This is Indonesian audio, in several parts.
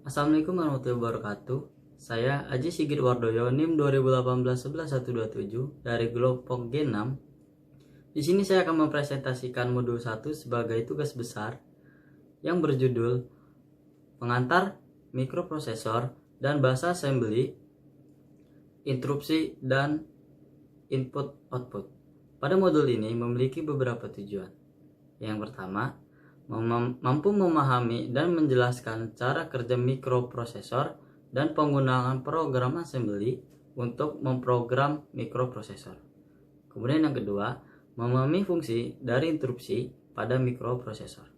Assalamualaikum warahmatullahi wabarakatuh. Saya Aji Sigit Wardoyo, NIM 2018-111-127 dari kelompok G6. Di sini saya akan mempresentasikan modul 1 sebagai tugas besar yang berjudul Pengantar Mikroprosesor dan Bahasa Assembly, Interupsi dan Input-Output. Pada modul ini memiliki beberapa tujuan. Yang pertama, mampu memahami dan menjelaskan cara kerja mikroprosesor dan penggunaan program assembly untuk memprogram mikroprosesor. Kemudian yang kedua, memahami fungsi dari interupsi pada mikroprosesor.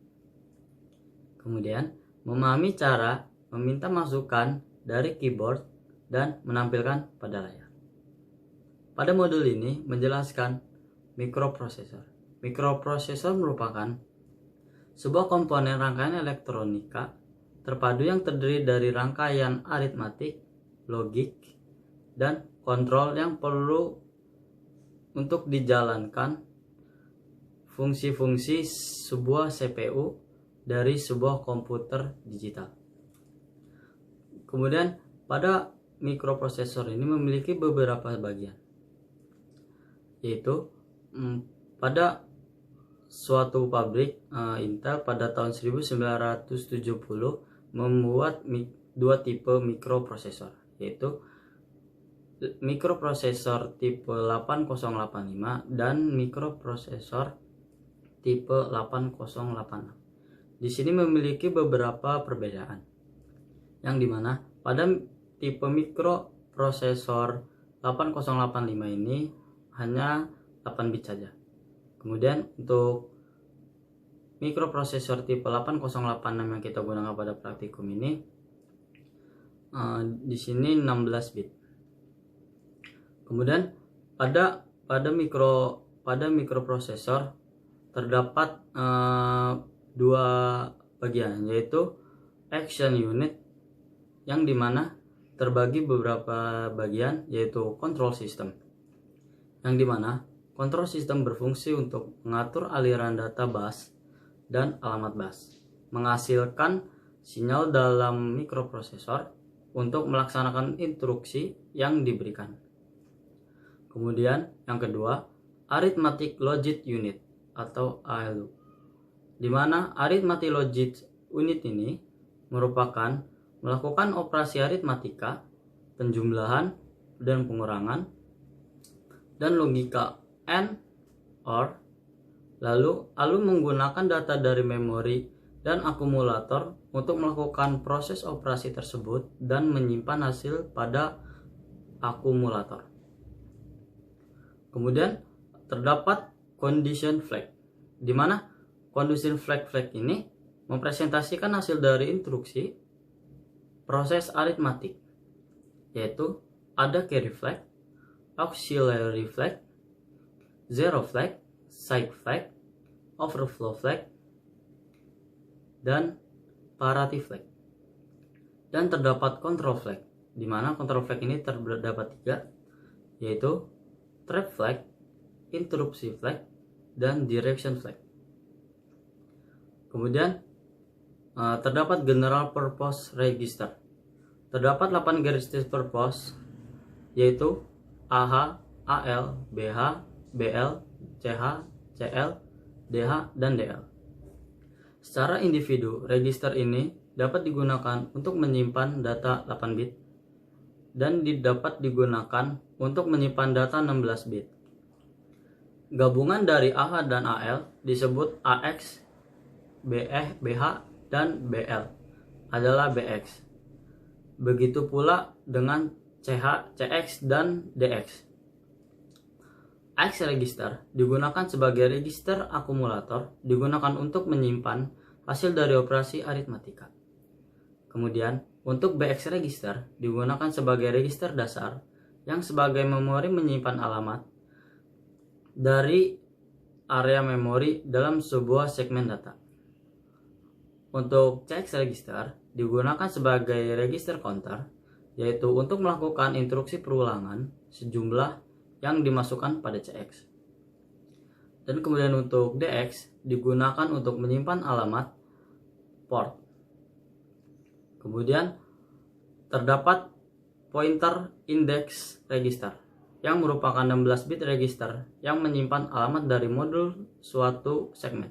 Kemudian, memahami cara meminta masukan dari keyboard dan menampilkan pada layar. Pada modul ini menjelaskan mikroprosesor. Mikroprosesor merupakan sebuah komponen rangkaian elektronika terpadu yang terdiri dari rangkaian aritmatik, logik, dan kontrol yang perlu untuk dijalankan fungsi-fungsi sebuah CPU dari sebuah komputer digital. Kemudian pada mikroprosesor ini memiliki beberapa bagian, yaitu pada suatu pabrik Intel pada tahun 1970 membuat dua tipe mikroprosesor, yaitu mikroprosesor tipe 8085 dan mikroprosesor tipe 8086. Di sini memiliki beberapa perbedaan, yang dimana pada tipe mikroprosesor 8085 ini hanya 8 bit saja. Kemudian untuk mikroprosesor tipe 8086 yang kita gunakan pada praktikum ini di sini 16 bit. Kemudian pada mikroprosesor terdapat dua bagian, yaitu action unit yang dimana terbagi beberapa bagian, yaitu control system, yang dimana kontrol sistem berfungsi untuk mengatur aliran data bus dan alamat bus, menghasilkan sinyal dalam mikroprosesor untuk melaksanakan instruksi yang diberikan. Kemudian yang kedua, Arithmetic Logic Unit atau ALU, di mana Arithmetic Logic Unit ini merupakan melakukan operasi aritmatika, penjumlahan dan pengurangan, dan logika AND, OR. Lalu ALU menggunakan data dari memori dan akumulator untuk melakukan proses operasi tersebut dan menyimpan hasil pada akumulator. Kemudian terdapat condition flag, di mana condition flag ini mempresentasikan hasil dari instruksi proses aritmatik, yaitu ada carry flag, auxiliary flag, zero flag, side flag, overflow flag, dan parity flag. Dan terdapat control flag, di mana control flag ini terdapat 3, yaitu trap flag, interrupsi flag, dan direction flag. Kemudian terdapat general purpose register. Terdapat 8 register purpose, yaitu AH, AL, BH, BL, CH, CL, DH, dan DL. Secara individu, register ini dapat digunakan untuk menyimpan data 8 bit dan dapat digunakan untuk menyimpan data 16 bit. Gabungan dari AH dan AL disebut AX, BH, dan BL adalah BX. Begitu pula dengan CH, CX, dan DX. AX register digunakan sebagai register akumulator, digunakan untuk menyimpan hasil dari operasi aritmatika. Kemudian untuk BX register digunakan sebagai register dasar yang sebagai memori menyimpan alamat dari area memori dalam sebuah segmen data. Untuk CX register digunakan sebagai register counter, yaitu untuk melakukan instruksi perulangan sejumlah yang dimasukkan pada CX. Dan kemudian untuk DX digunakan untuk menyimpan alamat port. Kemudian terdapat pointer index register yang merupakan 16 bit register yang menyimpan alamat dari modul suatu segmen.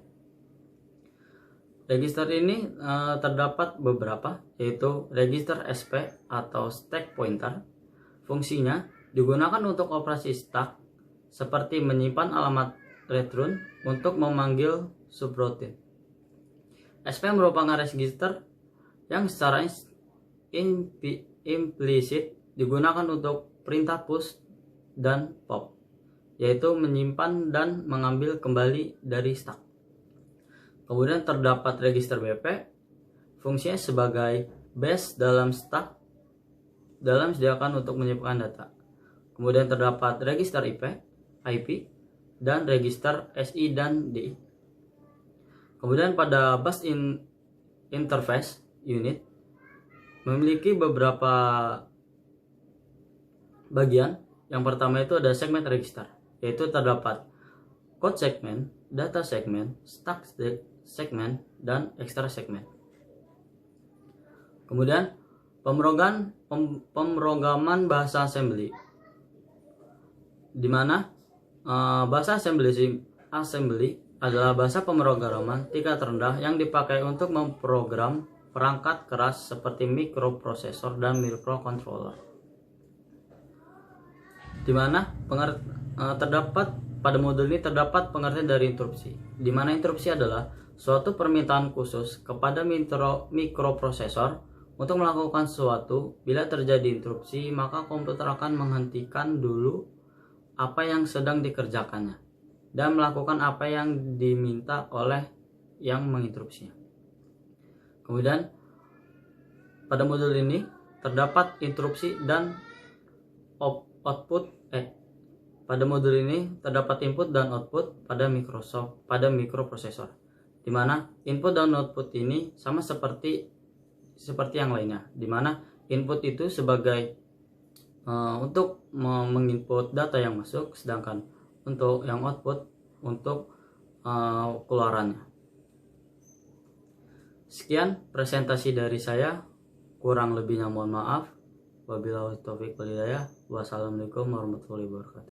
Register ini terdapat beberapa, yaitu register SP atau stack pointer. Fungsinya digunakan untuk operasi stack seperti menyimpan alamat return untuk memanggil subroutine. SP merupakan register yang secara implisit digunakan untuk perintah push dan pop, yaitu menyimpan dan mengambil kembali dari stack. Kemudian terdapat register BP, fungsinya sebagai base dalam stack dalam disediakan untuk menyimpan data. Kemudian terdapat register IP, dan register SI dan DI. Kemudian pada bus interface unit memiliki beberapa bagian. Yang pertama itu ada segmen register, yaitu terdapat code segmen, data segmen, stack segmen, dan extra segmen. Kemudian pemrograman bahasa assembly, di mana bahasa assembly adalah bahasa pemrograman tingkat rendah yang dipakai untuk memprogram perangkat keras seperti mikroprosesor dan microcontroller. Di mana pada modul ini terdapat pengertian dari interupsi, di mana interupsi adalah suatu permintaan khusus kepada mikroprosesor untuk melakukan sesuatu. Bila terjadi interupsi, maka komputer akan menghentikan dulu apa yang sedang dikerjakannya dan melakukan apa yang diminta oleh yang menginterupsinya. Kemudian pada modul ini terdapat interupsi dan pada modul ini terdapat input dan output pada mikroprosesor, di mana input dan output ini sama seperti yang lainnya, di mana input itu sebagai untuk menginput data yang masuk, sedangkan untuk yang output untuk keluarannya. Sekian presentasi dari saya, kurang lebihnya mohon maaf. Wabillahi taufiq wal hidayah. Wassalamualaikum warahmatullahi wabarakatuh.